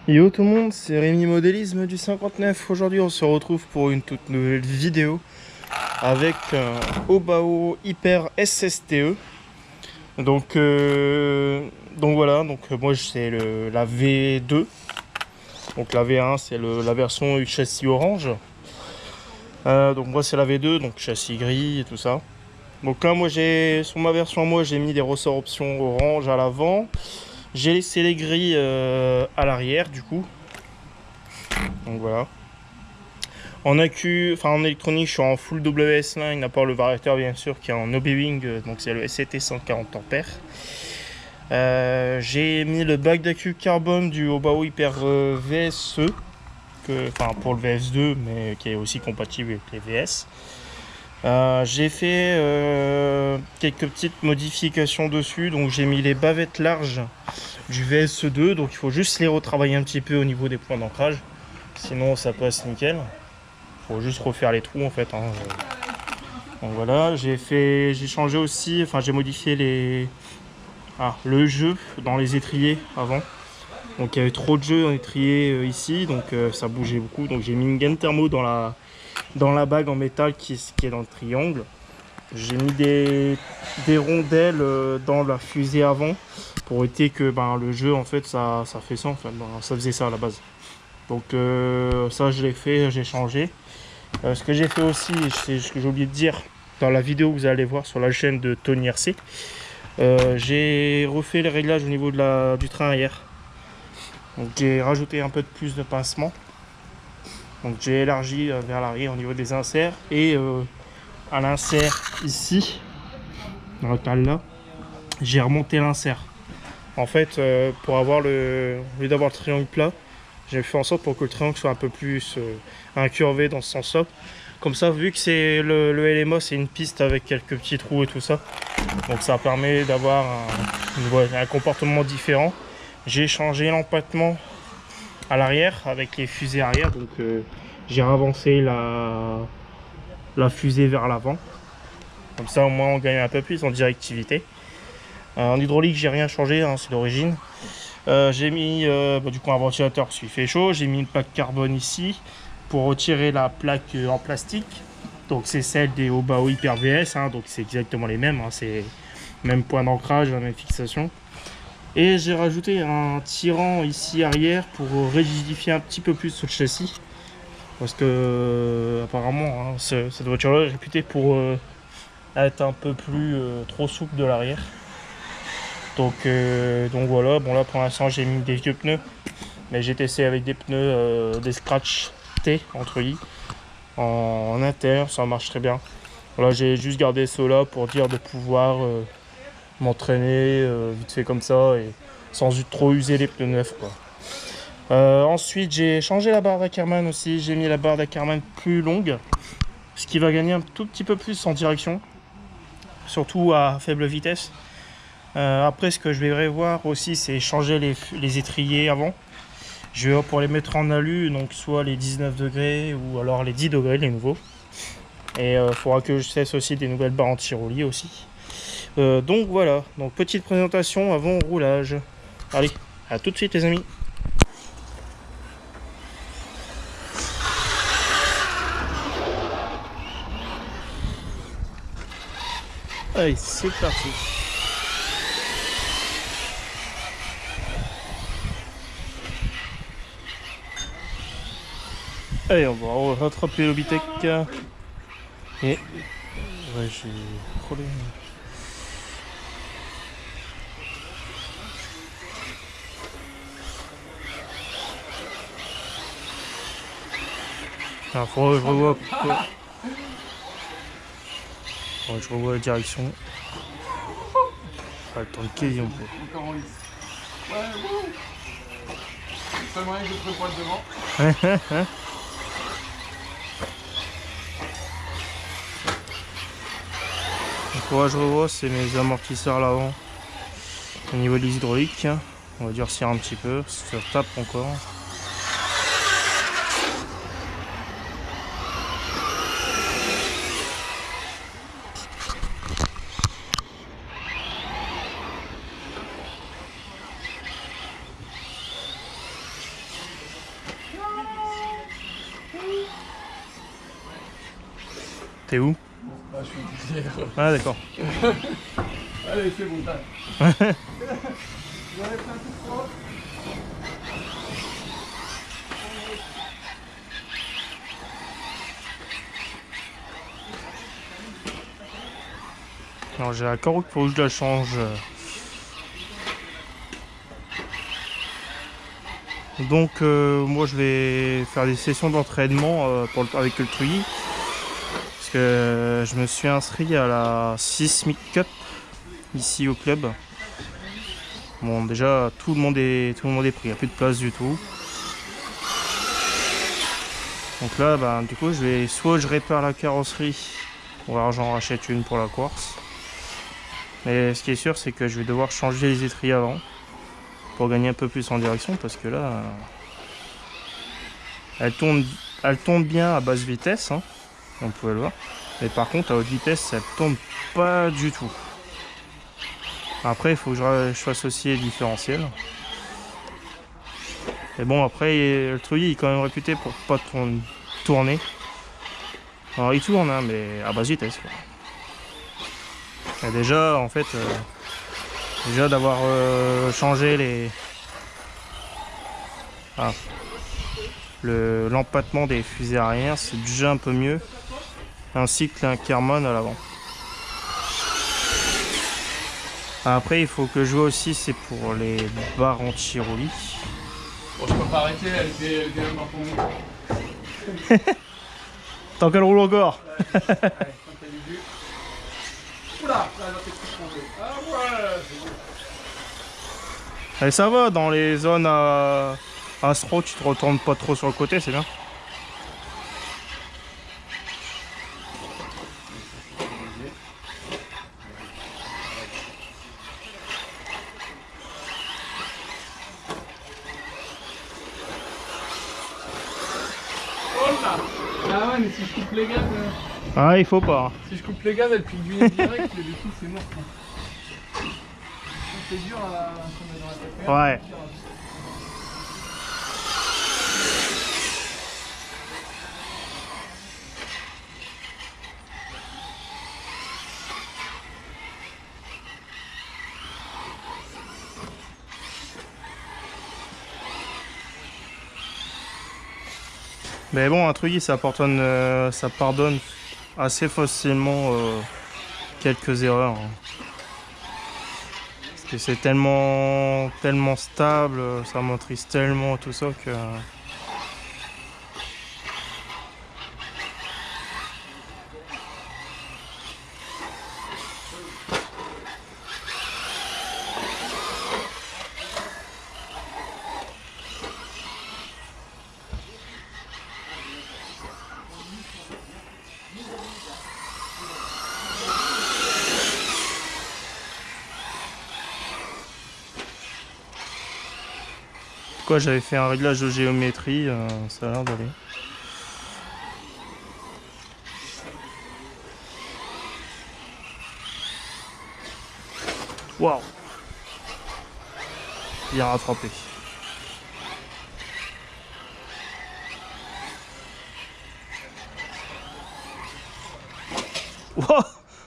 Yo tout le monde, c'est Rémi Modélisme du 59. Aujourd'hui on se retrouve pour une toute nouvelle vidéo avec un Obao Hyper SSTE. Donc voilà, moi c'est la V2. Donc la V1 c'est la version châssis orange. Donc moi c'est la V2, donc châssis gris et tout ça. Donc là moi sur ma version moi j'ai mis des ressorts options orange à l'avant. J'ai laissé les gris à l'arrière du coup. Donc voilà. En électronique, je suis en full WS line, à part le variateur bien sûr qui est en OB-Wing, donc c'est le SCT 140 ampères. J'ai mis le bac d'accu carbone du Obao Hyper VSE, pour le VS2, mais qui est aussi compatible avec les VS. J'ai fait quelques petites modifications dessus, donc j'ai mis les bavettes larges du VS2, donc il faut juste les retravailler un petit peu au niveau des points d'ancrage, sinon ça passe nickel. Faut juste refaire les trous en fait. Donc voilà, j'ai changé aussi, j'ai modifié le jeu dans les étriers avant. Donc il y avait trop de jeux dans l'étrier ici, donc ça bougeait beaucoup. Donc j'ai mis une gaine thermo dans la bague en métal qui est dans le triangle. J'ai mis des rondelles dans la fusée avant pour éviter que le jeu en fait ça fait ça en fait. Ça faisait ça à la base. Donc ça je l'ai fait, j'ai changé. Ce que j'ai fait aussi, c'est ce que j'ai oublié de dire dans la vidéo que vous allez voir sur la chaîne de Tony RC, j'ai refait les réglages au niveau du train arrière. Donc j'ai rajouté un peu de plus de pincement. Donc j'ai élargi vers l'arrière au niveau des inserts et à l'insert ici, dans le cale là, j'ai remonté l'insert. En fait, pour avoir au lieu d'avoir le triangle plat, j'ai fait en sorte pour que le triangle soit un peu plus incurvé dans ce sens-là. Comme ça, vu que c'est le LMO, c'est une piste avec quelques petits trous et tout ça. Donc ça permet d'avoir un comportement différent. J'ai changé l'empattement à l'arrière avec les fusées arrière. Donc j'ai avancé la fusée vers l'avant. Comme ça, au moins, on gagne un peu plus en directivité. En hydraulique, j'ai rien changé, hein, c'est d'origine. J'ai mis du coup un ventilateur parce qu'il fait chaud. J'ai mis une plaque carbone ici pour retirer la plaque en plastique. Donc c'est celle des Obao Hyper VS, hein, donc c'est exactement les mêmes, hein, c'est même point d'ancrage, la même fixation. Et j'ai rajouté un tirant ici arrière pour rigidifier un petit peu plus sur le châssis. Parce que apparemment hein, cette voiture-là est réputée pour être un peu plus trop souple de l'arrière. Donc voilà, bon là pour l'instant j'ai mis des vieux pneus, mais j'ai testé avec des pneus des Scratch T entre i en intérieur, ça marche très bien. Là j'ai juste gardé ceux-là pour dire de pouvoir m'entraîner vite fait comme ça et sans trop user les pneus neufs quoi. Ensuite j'ai changé la barre d'Ackerman aussi, j'ai mis la barre d'Ackerman plus longue, ce qui va gagner un tout petit peu plus en direction, surtout à faible vitesse. Après ce que je vais revoir aussi c'est changer les étriers avant. Je vais voir pour les mettre en alu, donc soit les 19 degrés ou alors les 10 degrés les nouveaux. Et il faudra que je teste aussi des nouvelles barres anti-roulis aussi. Donc voilà, donc petite présentation avant roulage. Allez, à tout de suite les amis. Allez, c'est parti. Allez, on va rattraper l'Obitech. Et ouais, j'ai problème. Il faudra que je revoie. Je revois la direction. Pas le temps de quai, on peut. Ouais, seul moyen que je trouve pour le devant. Donc là je revois, c'est mes amortisseurs à l'avant. Au niveau des hydrauliques, on va durcir un petit peu, ça tape encore. T'es où? Ah, je suis derrière. Ah d'accord. Allez, c'est bon, t'as. Vous avez fait un coup de froid. Alors j'ai la carreau qu'il faut que je la change. Donc moi je vais faire des sessions d'entraînement avec le Truy. Parce que je me suis inscrit à la Sismic Cup ici au club. Bon déjà tout le monde est pris, il n'y a plus de place du tout. Donc là bah, du coup soit je répare la carrosserie, ou alors j'en rachète une pour la course. Mais ce qui est sûr c'est que je vais devoir changer les étriers avant pour gagner un peu plus en direction parce que là elle tourne bien à basse vitesse, hein, on pouvait le voir. Mais par contre à haute vitesse elle tourne pas du tout. Après il faut que je fasse aussi les différentiels. Et bon après le Truy est quand même réputé pour pas tourner. Alors il tourne hein, mais à basse vitesse quoi. Et déjà en fait déjà d'avoir changé l'empattement des fusées arrière, c'est déjà un peu mieux, ainsi que l'Inkerman à l'avant. Après il faut que je vois aussi, c'est pour les barres anti-roulis. Bon, je peux pas arrêter, elle était même pour moi. Tant qu'elle roule encore. Ouais, quand t'as les vues. Oula, là, t'es plus tombé. Ah ouais, c'est bon. Et ça va, dans les zones à Astro, tu te retournes pas trop sur le côté, c'est bien. Ah ouais, mais si je coupe les gaz, Ah, il faut pas. si je coupe les gaz, elle pique du nez direct, et du coup c'est mort quoi. C'est dur à se mettre dans la tête. Ouais. Mais bon, un Truy, ça pardonne assez facilement quelques erreurs. Hein. Parce que c'est tellement stable, ça motrice tellement tout ça que... Quoi, j'avais fait un réglage de géométrie, ça a l'air d'aller. Waouh! Bien rattrapé. Wow.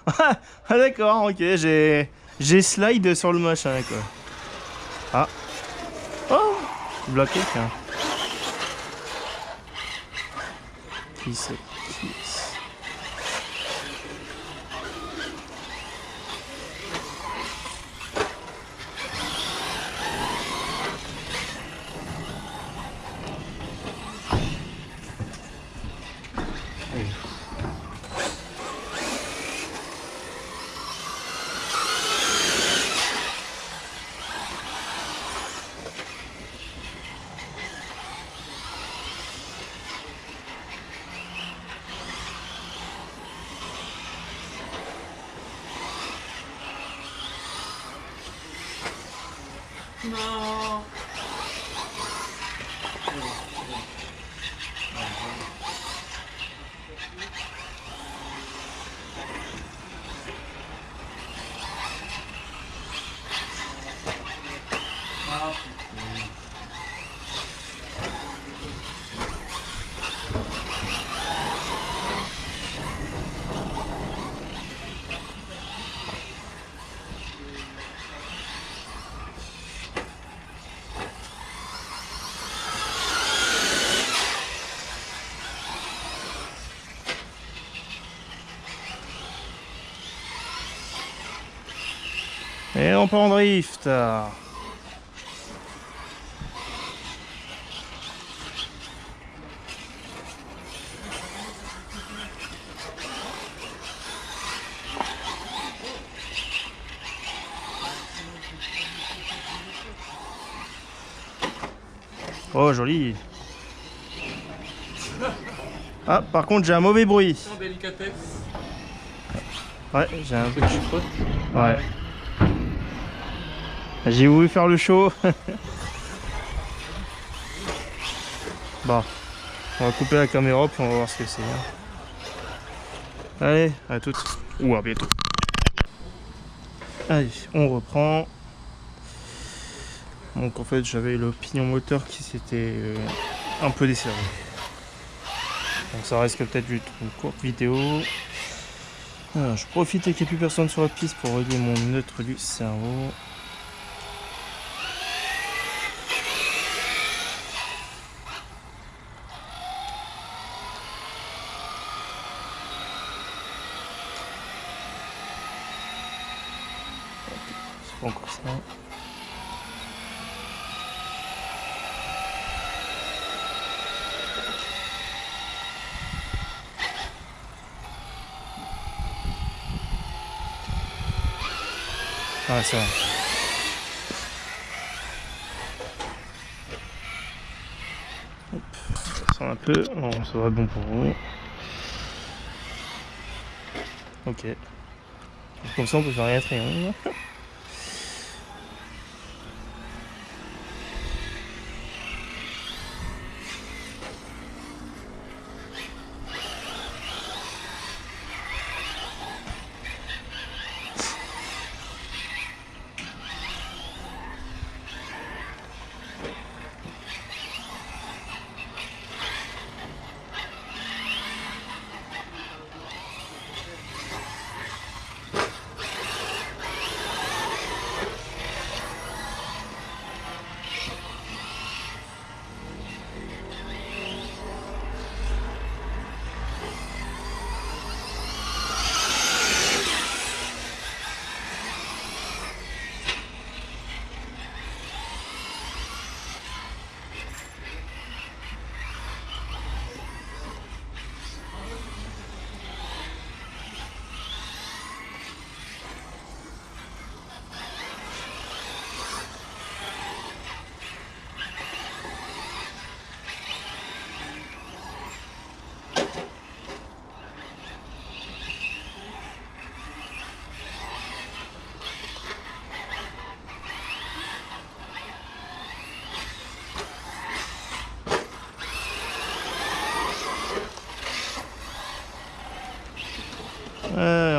Ah d'accord, ok, j'ai slide sur le machin quoi. Ah. Oh, bloqué tiens. Qui c'est? Non. Et on part en drift. Oh, joli. Ah, par contre, j'ai un mauvais bruit. Sans délicatesse. Ouais, j'ai un peu. Petit pote. Ouais. J'ai voulu faire le show. Bon, on va couper la caméra puis on va voir ce que c'est. Allez, à toutes. Ou à bientôt. Allez, on reprend. Donc en fait, j'avais le pignon moteur qui s'était un peu desserré. Donc ça risque peut-être d'être une courte vidéo. Alors, je profite qu'il n'y ait plus personne sur la piste pour régler mon neutre du cerveau. C'est pas encore ça. Ah, ça va. Hop, ça sent un peu. Non, ça va être bon pour vous. Ok. Comme ça, on peut faire rien triangle.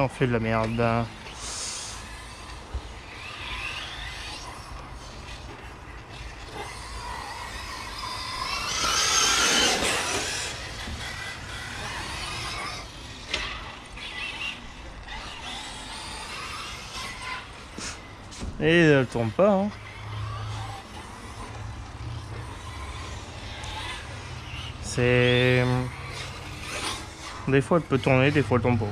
On fait de la merde. Et elle tourne pas. Hein. C'est... Des fois elle peut tourner, des fois elle tourne pas.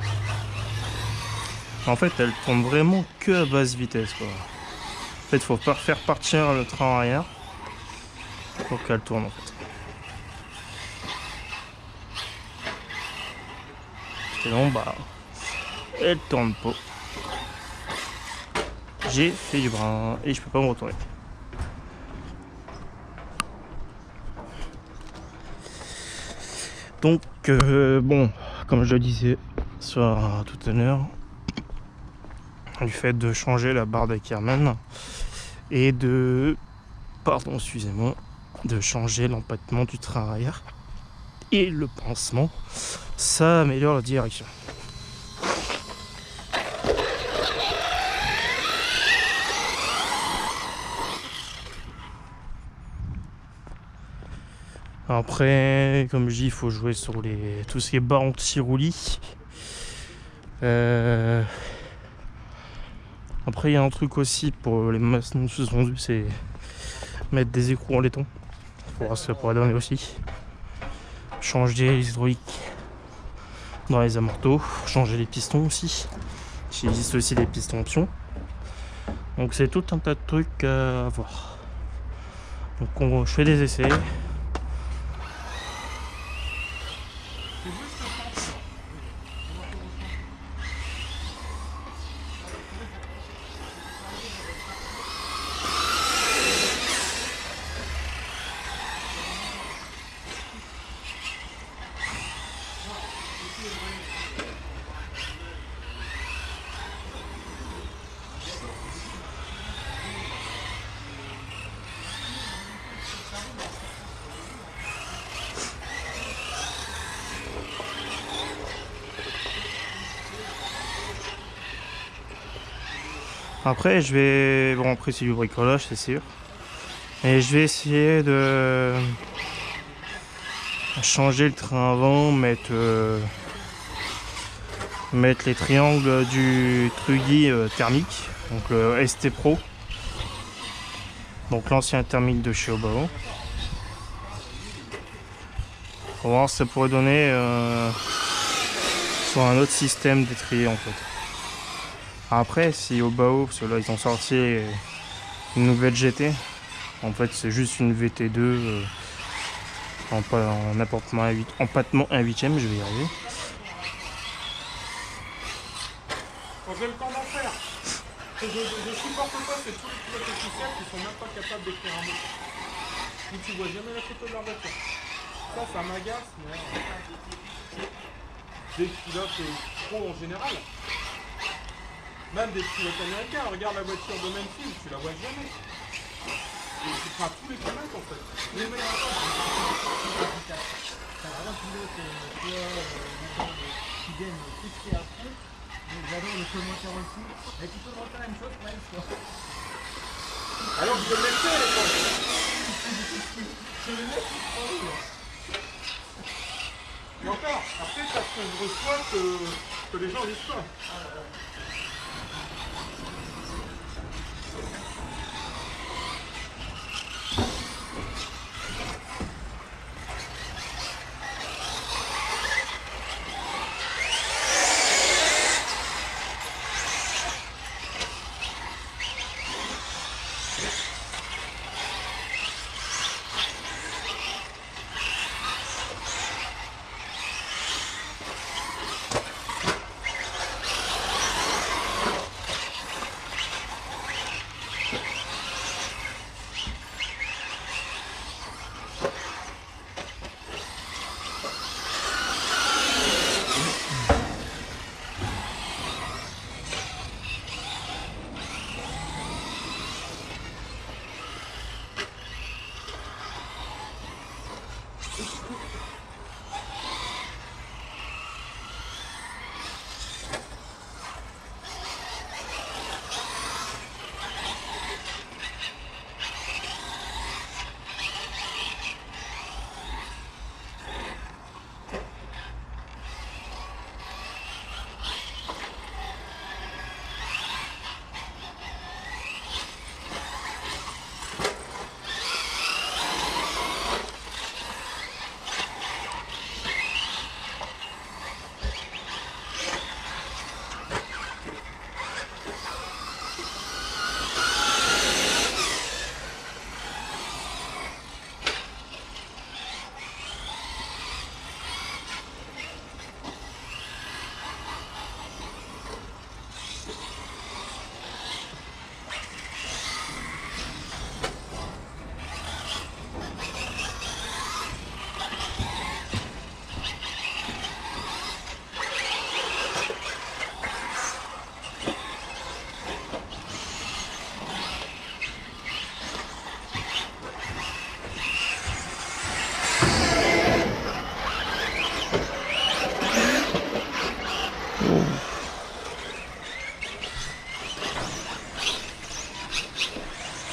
En fait, elle tourne vraiment que à basse vitesse, quoi. En fait, faut pas faire partir le train arrière pour qu'elle tourne, en fait. Sinon, bah, elle tourne pas. J'ai fait du brin et je peux pas me retourner. Donc, bon, comme je le disais tout à l'heure, du fait de changer la barre d'Ackerman et de, pardon, excusez-moi, de changer l'empattement du train arrière et le pansement, ça améliore la direction. Après, comme je dis, il faut jouer sur tout ce qui est barre anti-roulis. Après, il y a un truc aussi pour les machines suspendues, c'est mettre des écrous en laiton. Il faut voir ce que ça pourrait donner aussi. Changer les hydrauliques dans les amortos, changer les pistons aussi. Il existe aussi des pistons options. Donc c'est tout un tas de trucs à voir. Donc je fais des essais. Après je vais... Bon après c'est du bricolage c'est sûr. Et je vais essayer de changer le train avant, mettre les triangles du Trugy thermique, donc le ST Pro, donc l'ancien thermique de chez Obao. Pour voir si ça pourrait donner sur un autre système d'étrier en fait. Après si Obao, parce que là ils ont sorti une nouvelle GT, en fait c'est juste une VT2 en empattement 1/8, je vais y arriver. Quand j'ai le temps d'en faire, je supporte pas, c'est tous les pilotes officiels qui sont même pas capables d'écrire un mot. Où tu vois jamais la photo de leur voiture. Ça m'agace, mais des pilotes pro en général. Même des pilotes américains, regarde la voiture de Mansfield, tu la vois jamais. Enfin, tous les pilotes en fait. Les mecs, t'as vraiment pilote, qui viennent tester à fond. J'adore le commentaire aussi. Et tu peux monter la même chose pour la histoire. Alors je le mettais à l'époque. Je le mets tout le temps. Et encore, après ça se reçoit que les gens disent pas.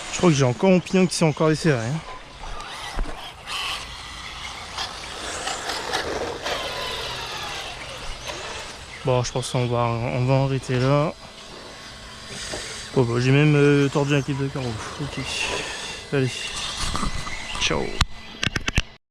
Je crois que j'ai encore mon pignon qui s'est encore desserré. Hein. Bon, je pense qu'on va arrêter là. Oh, bah, j'ai même tordu un clip de carreau. Ok. Allez. Ciao.